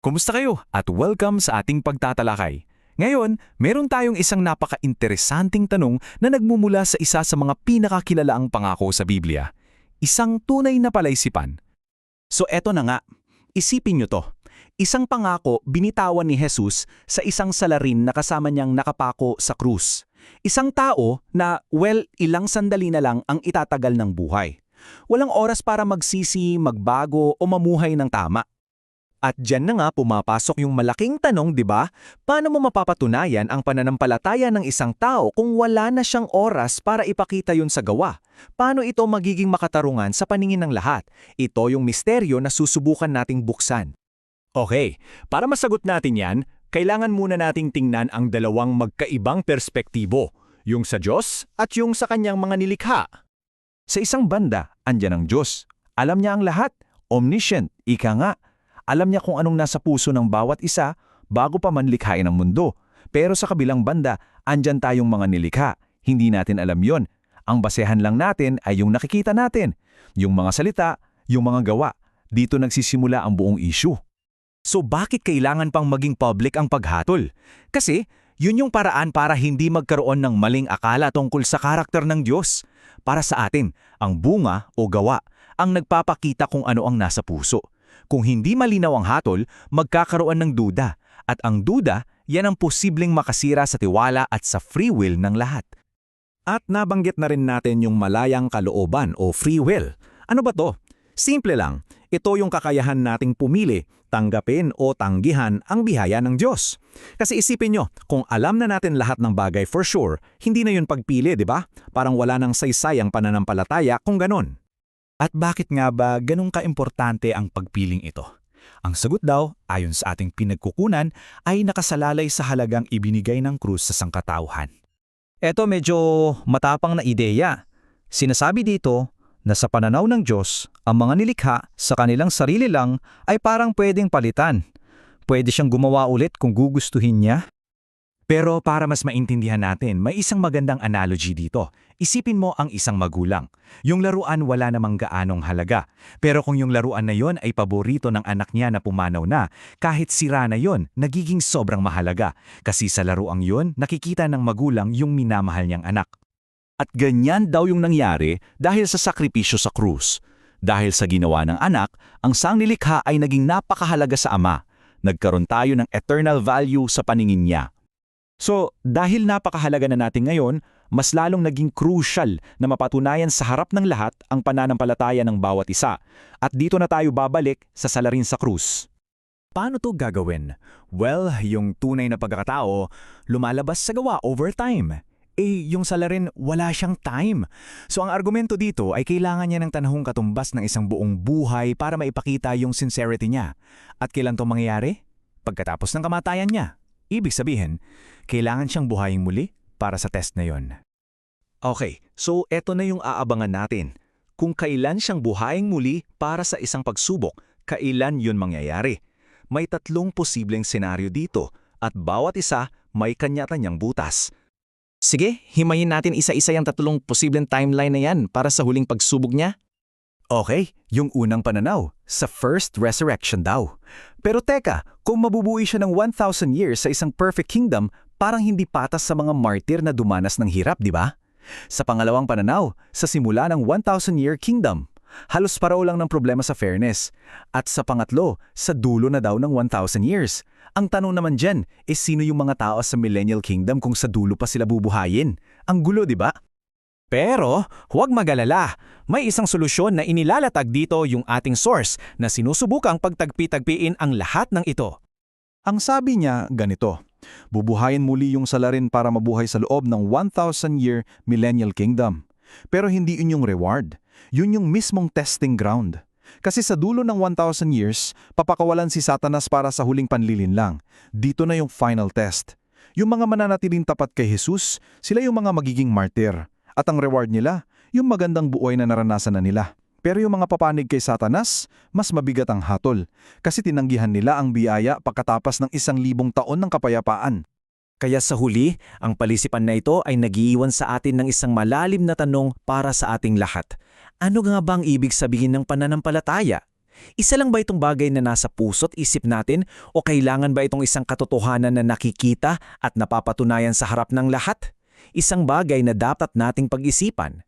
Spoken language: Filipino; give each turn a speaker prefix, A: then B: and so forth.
A: Kumusta kayo at welcome sa ating pagtatalakay. Ngayon, meron tayong isang napaka-interesanting tanong na nagmumula sa isa sa mga pinakakilalaang pangako sa Biblia. Isang tunay na palaisipan. So eto na nga, isipin nyo to. Isang pangako binitawan ni Jesus sa isang salarin na kasama niyang nakapako sa krus. Isang tao na, ilang sandali na lang ang itatagal ng buhay. Walang oras para magsisi, magbago o mamuhay ng tama. At dyan na nga pumapasok yung malaking tanong, di ba? Paano mo mapapatunayan ang pananampalataya ng isang tao kung wala na siyang oras para ipakita yun sa gawa? Paano ito magiging makatarungan sa paningin ng lahat? Ito yung misteryo na susubukan nating buksan. Okay, para masagot natin yan, kailangan muna nating tingnan ang dalawang magkaibang perspektibo, yung sa Diyos at yung sa kanyang mga nilikha. Sa isang banda, andyan ang Diyos. Alam niya ang lahat, omniscient, ika nga. Alam niya kung anong nasa puso ng bawat isa bago pa man likhain ang mundo. Pero sa kabilang banda, andyan tayong mga nilikha. Hindi natin alam yon. Ang basehan lang natin ay yung nakikita natin. Yung mga salita, yung mga gawa. Dito nagsisimula ang buong issue. So bakit kailangan pang maging public ang paghatol? Kasi yun yung paraan para hindi magkaroon ng maling akala tungkol sa karakter ng Diyos. Para sa atin, ang bunga o gawa ang nagpapakita kung ano ang nasa puso. Kung hindi malinaw ang hatol, magkakaroon ng duda. At ang duda, yan ang posibleng makasira sa tiwala at sa free will ng lahat. At nabanggit na rin natin yung malayang kalooban o free will. Ano ba to? Simple lang. Ito yung kakayahan nating pumili, tanggapin o tanggihan ang biyaya ng Diyos. Kasi isipin nyo, kung alam na natin lahat ng bagay for sure, hindi na yun pagpili, di ba? Parang wala nang saysay ang pananampalataya kung ganon. At bakit nga ba ganun kaimportante ang pagpiling ito? Ang sagot daw, ayon sa ating pinagkukunan, ay nakasalalay sa halagang ibinigay ng krus sa sangkatauhan. Eto medyo matapang na ideya. Sinasabi dito na sa pananaw ng Diyos, ang mga nilikha sa kanilang sarili lang ay parang pwedeng palitan. Pwede siyang gumawa ulit kung gugustuhin niya. Pero para mas maintindihan natin, may isang magandang analogy dito. Isipin mo ang isang magulang. Yung laruan wala namang gaanong halaga. Pero kung yung laruan na yon ay paborito ng anak niya na pumanaw na, kahit sira na yon, nagiging sobrang mahalaga. Kasi sa laruang yon, nakikita ng magulang yung minamahal niyang anak. At ganyan daw yung nangyari dahil sa sakripisyo sa krus. Dahil sa ginawa ng anak, ang sangnilikha ay naging napakahalaga sa ama. Nagkaroon tayo ng eternal value sa paningin niya. So, dahil napakahalaga na natin ngayon, mas lalong naging crucial na mapatunayan sa harap ng lahat ang pananampalataya ng bawat isa. At dito na tayo babalik sa salarin sa krus. Paano to gagawin? Well, yung tunay na pagkatao, lumalabas sa gawa over time. Yung salarin, wala siyang time. So ang argumento dito ay kailangan niya ng tanahong katumbas ng isang buong buhay para maipakita yung sincerity niya. At kailan to mangyayari? Pagkatapos ng kamatayan niya. Ibig sabihin, kailangan siyang buhayin muli para sa test na yon. Okay, so eto na yung aabangan natin. Kung kailan siyang buhayin muli para sa isang pagsubok, kailan yun mangyayari? May tatlong posibleng senaryo dito at bawat isa may kanya-kanyang butas. Sige, himayin natin isa-isa yung tatlong posibleng timeline na yan para sa huling pagsubok niya. Okay, yung unang pananaw, sa first resurrection daw. Pero teka, kung mabubuhay siya ng 1,000 years sa isang perfect kingdom, parang hindi patas sa mga martir na dumanas ng hirap, di ba? Sa pangalawang pananaw, sa simula ng 1,000-year kingdom, halos paraw lang ng problema sa fairness. At sa pangatlo, sa dulo na daw ng 1,000 years. Ang tanong naman dyan, sino yung mga tao sa millennial kingdom kung sa dulo pa sila bubuhayin? Ang gulo, di ba? Pero, huwag mag-alala. May isang solusyon na inilalatag dito yung ating source na sinusubukang pagtagpi-tagpiin ang lahat ng ito. Ang sabi niya ganito, bubuhayin muli yung salarin para mabuhay sa loob ng 1,000-year millennial kingdom. Pero hindi yun yung reward. Yun yung mismong testing ground. Kasi sa dulo ng 1,000 years, papakawalan si Satanas para sa huling panlilinlang. Dito na yung final test. Yung mga mananatiling tapat kay Jesus, sila yung mga magiging martir. At ang reward nila, yung magandang buhay na naranasan na nila. Pero yung mga papanig kay Satanas, mas mabigat ang hatol. Kasi tinanggihan nila ang biyaya pagkatapos ng 1,000 taon ng kapayapaan. Kaya sa huli, ang palisipan na ito ay nagiiwan sa atin ng isang malalim na tanong para sa ating lahat. Ano nga ba ang ibig sabihin ng pananampalataya?
B: Isa lang ba itong bagay na nasa puso't isip natin o kailangan ba itong isang katotohanan na nakikita at napapatunayan sa harap ng lahat? Isang bagay na dapat nating pag-isipan.